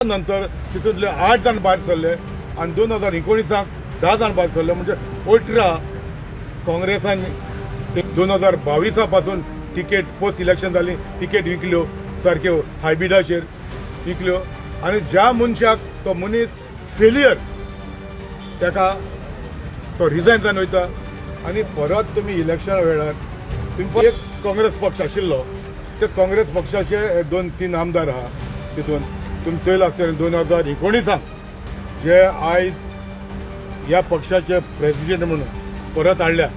नंतर तितूंतले 8 जाण भायर सरले आनी 2019 10 जाण भायर सरले म्हणजे 18 काँग्रेसान 2022 पासून तिकेट पोस्ट इलेक्शन जाली तिकेट विकल्यो सारक्यो हायब्रिडाचेर विकल्यो आनी ज्या मनशाक तो मनीस फेलियर ताका तो रिजायन जावन वयता आनी परत तुमी इलेक्शना वेळार तुमकां एक काँग्रेस पक्ष आशिल्लो ते काँग्रेस पक्षाचे 2-3 आमदार आहा तितून तुमी चयला आसतलें 2019 जे आयज ह्या पक्षाचे प्रेसिडेंट म्हणून परत हाडल्या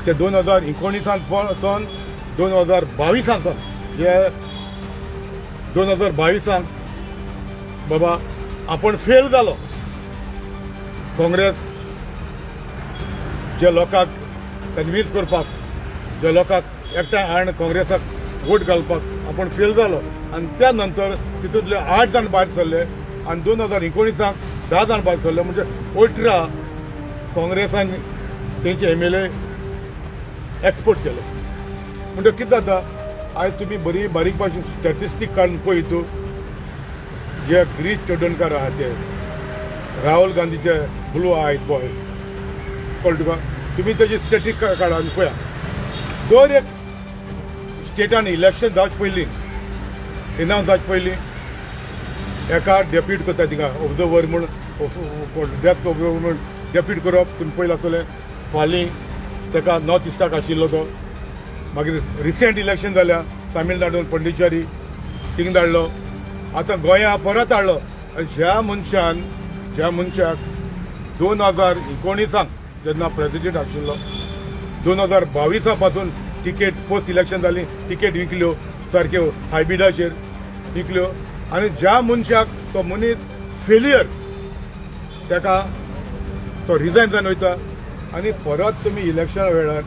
ते 2019 पासून 2022 जे 2022 बाबा आपण फेल जालो काँग्रेस जे लोकांक कन्विन्स करपाक जे लोकांक एकठांय हाडून काँग्रेसाक वोट घालपाक आपण फेल जालो आनी त्या नंतर तितूंतले 8 जाण भायर सरले आनी 2019 10 जाण भायर सरले म्हणजे 18 काँग्रेसान तेंचे MLA एक्सपोर्ट केले म्हणजे कितें जाता आयज तुमी बरी बारीक भाशेन स्टॅटिस्टीक काडून पळयतू जे गिरीश चोडणकार आहा ते राहुल गांधीचे ब्लू आयज बॉय कळ्ळें तुका तुमी तेजी स्टॅटीक काडा आनी पळया दर एक स्टेटान इलेक्शन जावचे पयलीं इनाउन्स जावचे पयलीं एका डेप्यूट करता थिंगा ऑब्जर्वर म्हूण डेस्क ऑब्जर्वर म्हूण डेप्यूट करप तुमी पयलें आसतलें फालीं ताका नॉर्थ इस्टाक आशिल्लो तो मागीर रिसेंट इलेक्शन जाल्या तामिळनाडून पंडिचेरी थिंग धाडलो आतां गोंया परत हाडलो आनी ज्या मनशाक 2019 जेन्ना प्रेसिडेंट आशिल्लो 2022 पासून तिकेट पोस्ट इलेक्शन जाली तिकेट विकल्यो सारक्यो हायब्रिडाचेर विकल्यो आनी ज्या मनशाक तो मनीस फेलियर ताका तो रिजायन जावन वयता आनी परत तुमी इलेक्शना वेळार